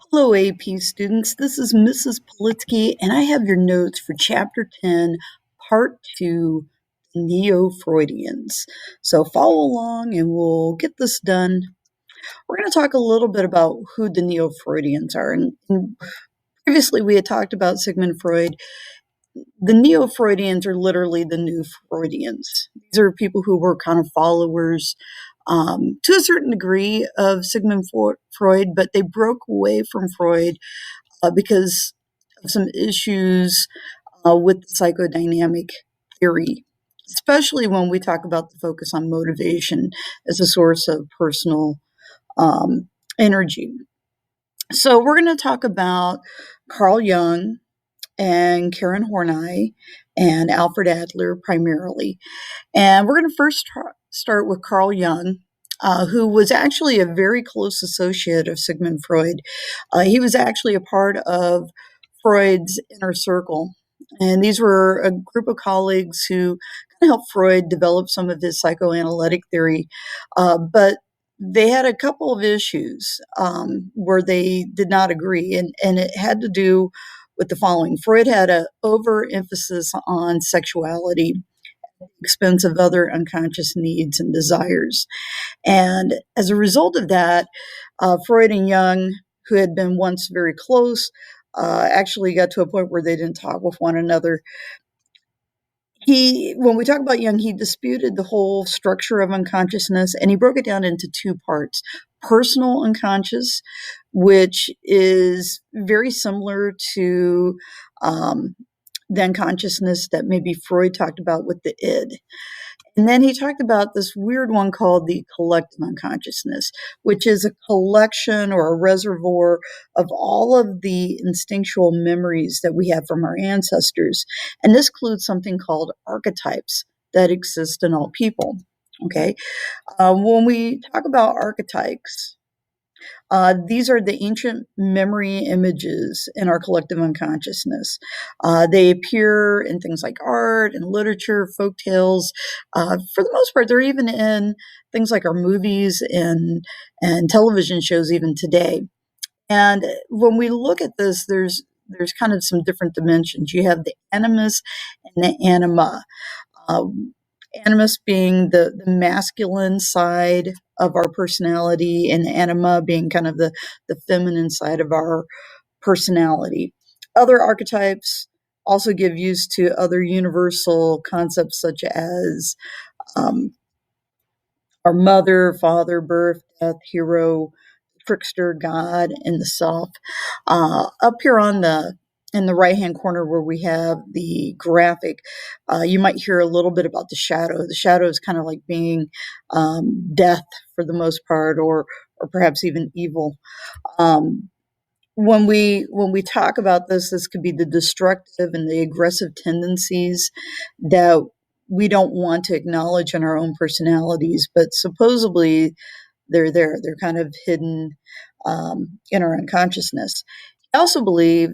Hello, AP students. This is Mrs. Politsky, and I have your notes for Chapter 10, Part 2, Neo-Freudians. So follow along and we'll get this done. We're going to talk a little bit about who the Neo-Freudians are. And previously we had talked about Sigmund Freud. The Neo-Freudians are literally the new Freudians. These are people who were kind of followers to a certain degree of Sigmund Freud, but they broke away from Freud because of some issues with the psychodynamic theory, especially when we talk about the focus on motivation as a source of personal energy. So we're going to talk about Carl Jung and Karen Horney and Alfred Adler primarily. And we're going to first start with Carl Jung, who was actually a very close associate of Sigmund Freud. He was actually a part of Freud's inner circle. And these were a group of colleagues who kind of helped Freud develop some of his psychoanalytic theory. But they had a couple of issues where they did not agree, and it had to do with the following. Freud had an overemphasis on sexuality at the expense of other unconscious needs and desires. And as a result of that, Freud and Jung, who had been once very close, actually got to a point where they didn't talk with one another. When we talk about Jung, he disputed the whole structure of unconsciousness, and he broke it down into two parts. Personal unconscious, which is very similar to the unconsciousness that maybe Freud talked about with the id. And then he talked about this weird one called the collective unconsciousness, which is a collection or a reservoir of all of the instinctual memories that we have from our ancestors. And this includes something called archetypes that exist in all people. Okay. When we talk about archetypes, these are the ancient memory images in our collective unconsciousness. They appear in things like art and literature, folk tales. For the most part, they're even in things like our movies and television shows even today. And when we look at this, there's kind of some different dimensions. You have the animus and the anima. Animus being the masculine side of our personality, and anima being kind of the feminine side of our personality. Other archetypes also give use to other universal concepts such as um, our mother, father, birth, death, hero, trickster, God, and the self. Up here on the in the right hand corner where we have the graphic, you might hear a little bit about the shadow. The shadow is kind of like being death for the most part, or perhaps even evil. Um, when we talk about this could be the destructive and the aggressive tendencies that we don't want to acknowledge in our own personalities, but supposedly they're there. They're kind of hidden in our unconsciousness. I also believe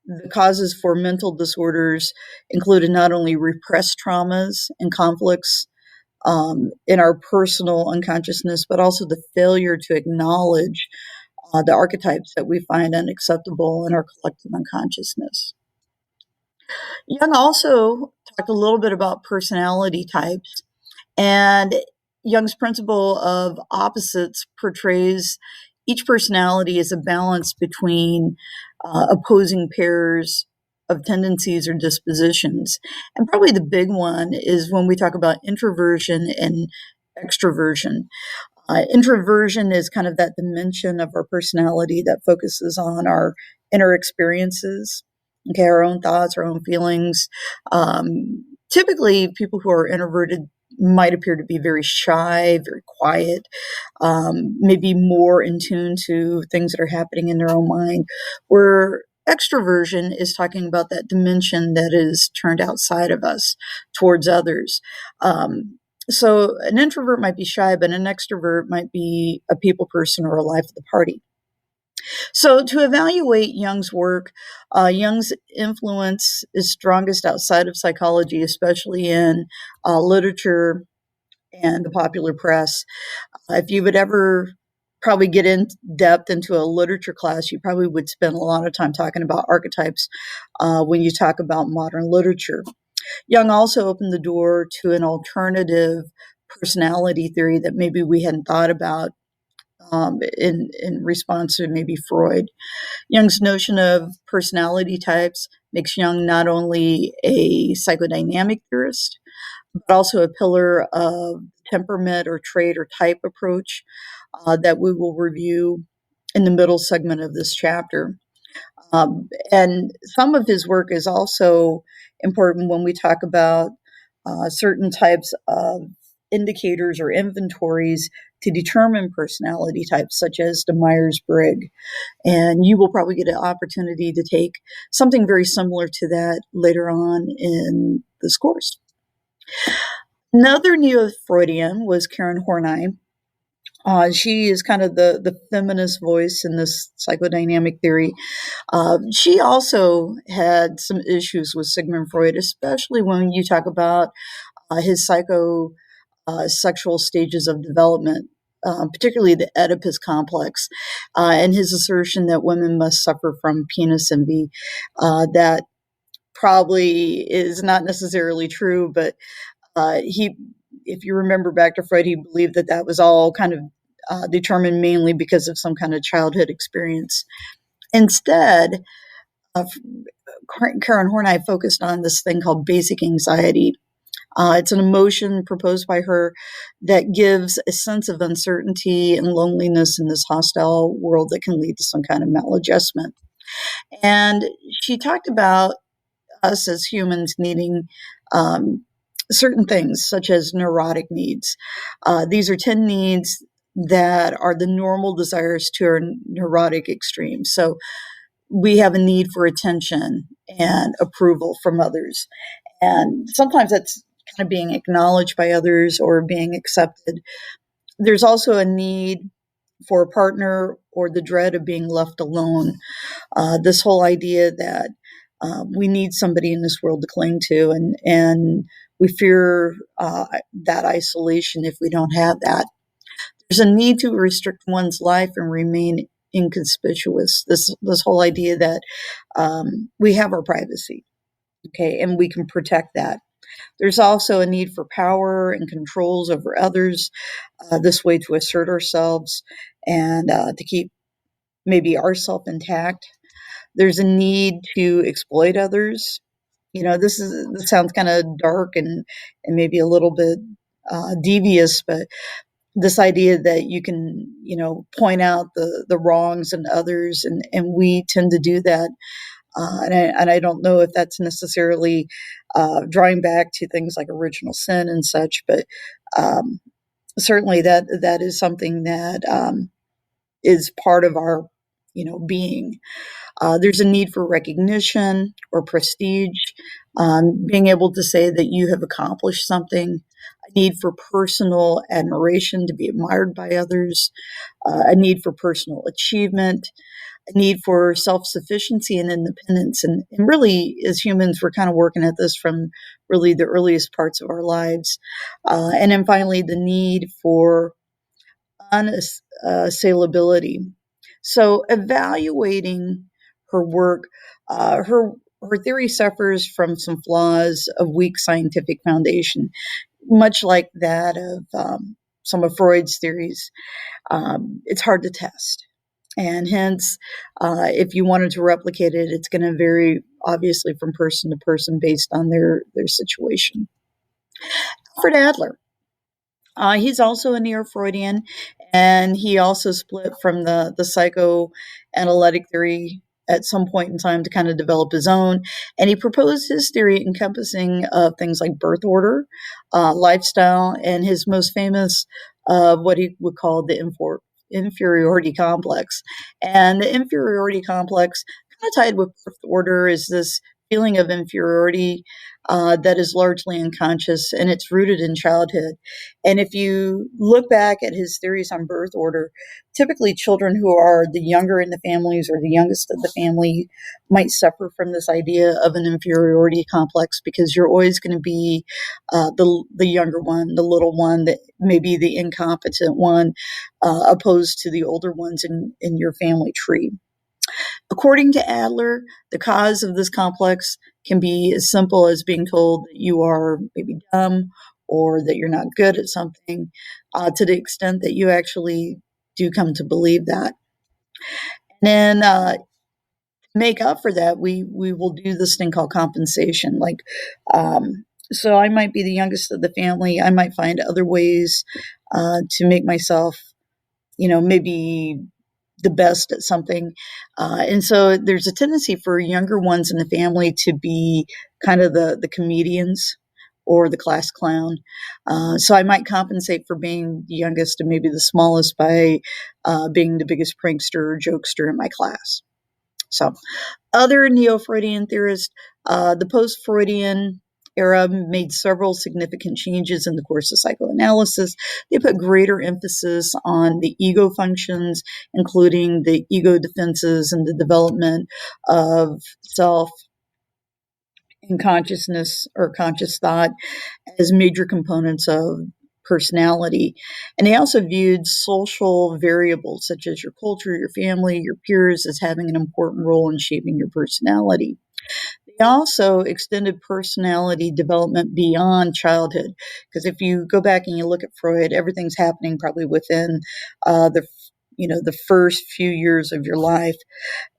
the causes for mental disorders included not only repressed traumas and conflicts in our personal unconsciousness, but also the failure to acknowledge the archetypes that we find unacceptable in our collective unconsciousness. Jung also talked a little bit about personality types, and Jung's principle of opposites portrays each personality as a balance between opposing pairs of tendencies or dispositions. And probably the big one is when we talk about introversion and extroversion. Introversion is kind of that dimension of our personality that focuses on our inner experiences, okay, our own thoughts, our own feelings. Typically, people who are introverted might appear to be very shy, very quiet, maybe more in tune to things that are happening in their own mind, where extroversion is talking about that dimension that is turned outside of us towards others. So an introvert might be shy, but an extrovert might be a people person or a life of the party. So to evaluate Jung's work, Jung's influence is strongest outside of psychology, especially in literature and the popular press. If you would ever probably get in depth into a literature class, you probably would spend a lot of time talking about archetypes when you talk about modern literature. Jung also opened the door to an alternative personality theory that maybe we hadn't thought about in response to maybe Freud. Jung's notion of personality types makes Jung not only a psychodynamic theorist, but also a pillar of temperament or trait or type approach that we will review in the middle segment of this chapter. And some of his work is also important when we talk about certain types of indicators or inventories to determine personality types, such as the Myers-Briggs. And you will probably get an opportunity to take something very similar to that later on in this course. Another neo-Freudian was Karen Horney. She is kind of the feminist voice in this psychodynamic theory. She also had some issues with Sigmund Freud, especially when you talk about his psychosexual stages of development, particularly the Oedipus complex, and his assertion that women must suffer from penis envy. That probably is not necessarily true, but if you remember back to Freud, he believed that that was all kind of determined mainly because of some kind of childhood experience. Instead, Karen Horney focused on this thing called basic anxiety. It's an emotion proposed by her that gives a sense of uncertainty and loneliness in this hostile world that can lead to some kind of maladjustment. And she talked about us as humans needing certain things, such as neurotic needs. These are 10 needs that are the normal desires to our neurotic extremes. So we have a need for attention and approval from others. And sometimes that's kind of being acknowledged by others or being accepted. There's also a need for a partner or the dread of being left alone. This whole idea that we need somebody in this world to cling to, and we fear that isolation if we don't have that. There's a need to restrict one's life and remain inconspicuous. This whole idea that we have our privacy, okay, and we can protect that. There's also a need for power and controls over others, this way to assert ourselves and to keep maybe ourself intact. There's a need to exploit others. This sounds kind of dark and maybe a little bit devious, but this idea that you can, point out the wrongs in others, and we tend to do that. And I don't know if that's necessarily drawing back to things like original sin and such, but certainly that is something that is part of our, being. There's a need for recognition or prestige, being able to say that you have accomplished something, a need for personal admiration, to be admired by others, a need for personal achievement, a need for self-sufficiency and independence. And really, as humans, we're kind of working at this from really the earliest parts of our lives. And then finally, the need for unassailability. So evaluating her work, her theory suffers from some flaws of weak scientific foundation, much like that of some of Freud's theories. It's hard to test. And hence, if you wanted to replicate it, it's going to vary obviously from person to person based on their situation. Alfred Adler. He's also a neo-Freudian, and he also split from the psychoanalytic theory at some point in time to kind of develop his own. And he proposed his theory encompassing things like birth order, lifestyle, and his most famous what he would call the inferiority complex. And the inferiority complex, kind of tied with birth order, is this feeling of inferiority that is largely unconscious, and it's rooted in childhood. And if you look back at his theories on birth order, typically children who are the younger in the families or the youngest of the family might suffer from this idea of an inferiority complex, because you're always going to be the younger one, the little one, that maybe the incompetent one, opposed to the older ones in your family tree. According to Adler, the cause of this complex can be as simple as being told that you are maybe dumb or that you're not good at something, to the extent that you actually do come to believe that. And then, make up for that, we will do this thing called compensation. Like, so I might be the youngest of the family. I might find other ways to make myself, maybe the best at something. And so there's a tendency for younger ones in the family to be kind of the comedians or the class clown. So I might compensate for being the youngest and maybe the smallest by being the biggest prankster or jokester in my class. So other Neo-Freudian theorists, the post-Freudian era made several significant changes in the course of psychoanalysis. They put greater emphasis on the ego functions, including the ego defenses and the development of self and consciousness or conscious thought as major components of personality. And they also viewed social variables such as your culture, your family, your peers as having an important role in shaping your personality. They also extended personality development beyond childhood, because if you go back and you look at Freud, everything's happening probably within the first few years of your life.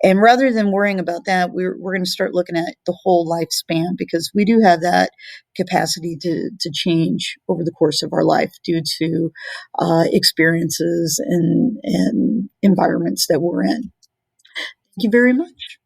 And rather than worrying about that, we're going to start looking at the whole lifespan, because we do have that capacity to change over the course of our life due to experiences and environments that we're in. Thank you very much.